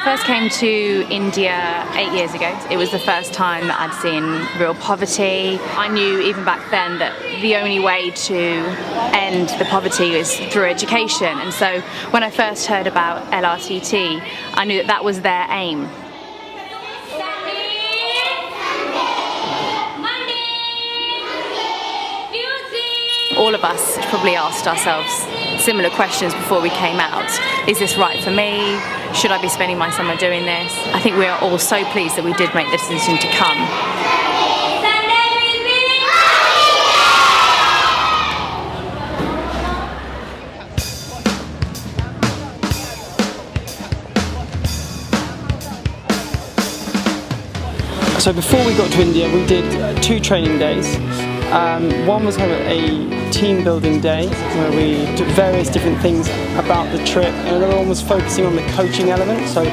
I first came to India 8 years ago, it was the first time that I'd seen real poverty. I knew even back then that the only way to end the poverty was through education, and so when I first heard about LRTT, I knew that that was their aim. All of us probably asked ourselves similar questions before we came out. Is this right for me? Should I be spending my summer doing this? I think we are all so pleased that we did make the decision to come. So before we got to India, we did 2 training days. One was kind of a team building day where we did various different things about the trip, and another one was focusing on the coaching element, so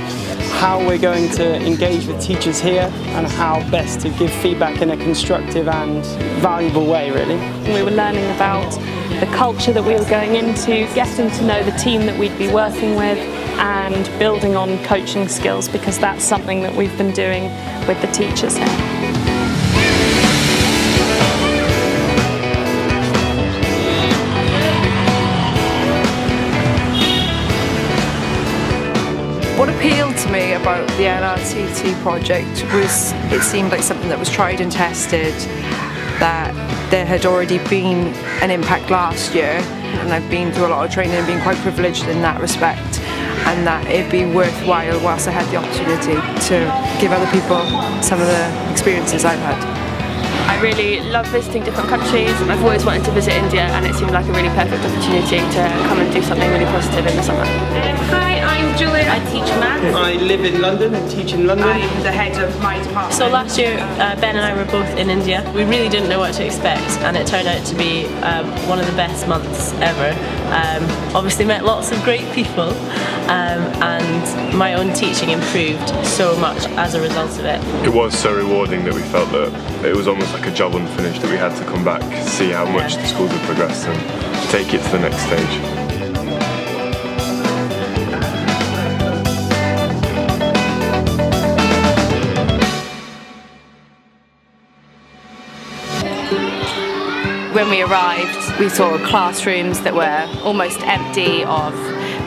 how we're going to engage with teachers here and how best to give feedback in a constructive and valuable way, really. We were learning about the culture that we were going into, getting to know the team that we'd be working with, and building on coaching skills, because that's something that we've been doing with the teachers here. What appealed to me about the LRTT project was it seemed like something that was tried and tested, that there had already been an impact last year, and I've been through a lot of training and been quite privileged in that respect, and that it'd be worthwhile whilst I had the opportunity to give other people some of the experiences I've had. I really love visiting different countries. I've always wanted to visit India, and it seemed like a really perfect opportunity to come and do something really positive in the summer. Hi, I'm Julie. I teach maths. I live in London and teach in London. I'm the head of my department. So last year, Ben and I were both in India. We really didn't know what to expect, and it turned out to be one of the best months ever. Obviously met lots of great people, and my own teaching improved so much as a result of it. It was so rewarding that we felt that it was almost like a job unfinished, that we had to come back, see how much the schools had progressed and take it to the next stage. When we arrived, we saw classrooms that were almost empty of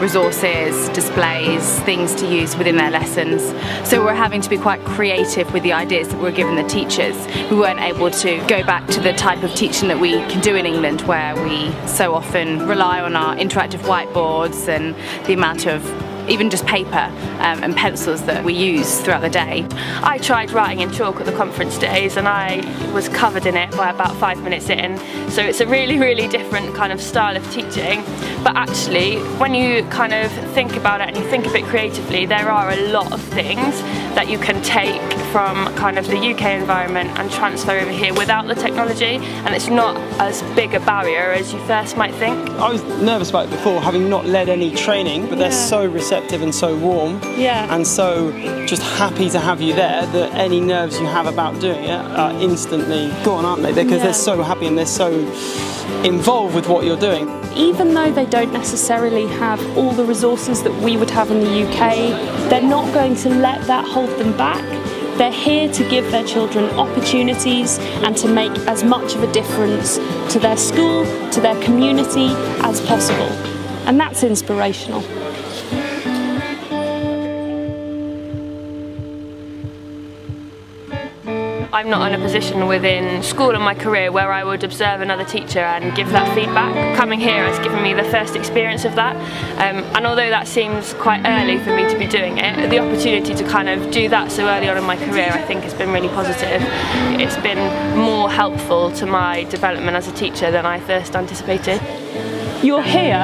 resources, displays, things to use within their lessons. So we're having to be quite creative with the ideas that we're giving the teachers. We weren't able to go back to the type of teaching that we can do in England, where we so often rely on our interactive whiteboards and the amount of even just paper and pencils that we use throughout the day. I tried writing in chalk at the conference days, and I was covered in it by about 5 minutes in. So it's a really, really different kind of style of teaching. But actually, when you kind of think about it and you think of it creatively, there are a lot of things that you can take from kind of the UK environment and transfer over here without the technology, and it's not as big a barrier as you first might think. I was nervous about it before, having not led any training, but they're so receptive and so warm, and so just happy to have you there that any nerves you have about doing it are instantly gone, aren't they? Because they're so happy and they're so involved with what you're doing. Even though they don't necessarily have all the resources that we would have in the UK, they're not going to let that hold them back. They're here to give their children opportunities and to make as much of a difference to their school, to their community as possible. And that's inspirational. I'm not in a position within school and my career where I would observe another teacher and give that feedback. Coming here has given me the first experience of that, and although that seems quite early for me to be doing it, the opportunity to kind of do that so early on in my career I think has been really positive. It's been more helpful to my development as a teacher than I first anticipated. You're here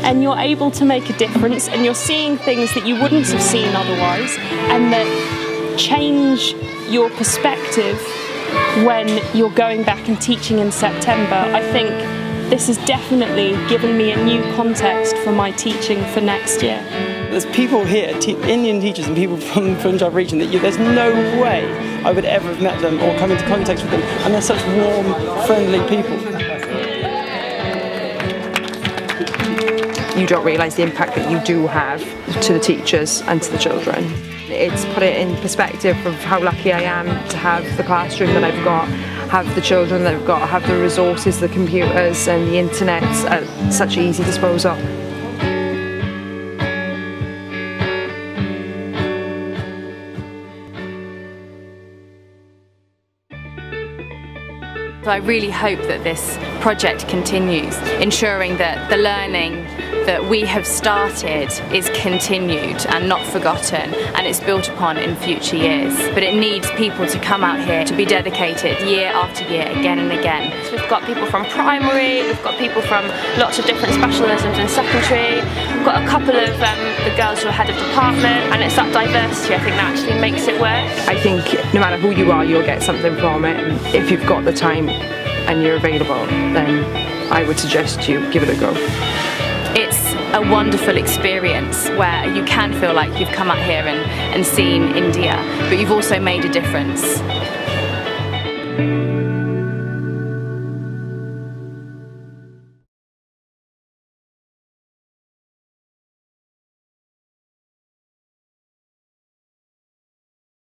and you're able to make a difference, and you're seeing things that you wouldn't have seen otherwise, and that change your perspective when you're going back and teaching in September. I think this has definitely given me a new context for my teaching for next year. There's people here, Indian teachers and people from the Punjab region, that there's no way I would ever have met them or come into contact with them, and they're such warm, friendly people. you don't realise the impact that you do have to the teachers and to the children. It's put it in perspective of how lucky I am to have the classroom that I've got, have the children that I've got, have the resources, the computers and the internet at such easy disposal. So I really hope that this project continues, ensuring that the learning that we have started is continued and not forgotten, and it's built upon in future years. But it needs people to come out here to be dedicated year after year, again and again. So we've got people from primary, we've got people from lots of different specialisms in secondary, we've got a couple of the girls who are head of department, and it's that diversity I think that actually makes it work. I think no matter who you are, you'll get something from it. If you've got the time and you're available, then I would suggest you give it a go. It's a wonderful experience where you can feel like you've come out here and seen India, but you've also made a difference.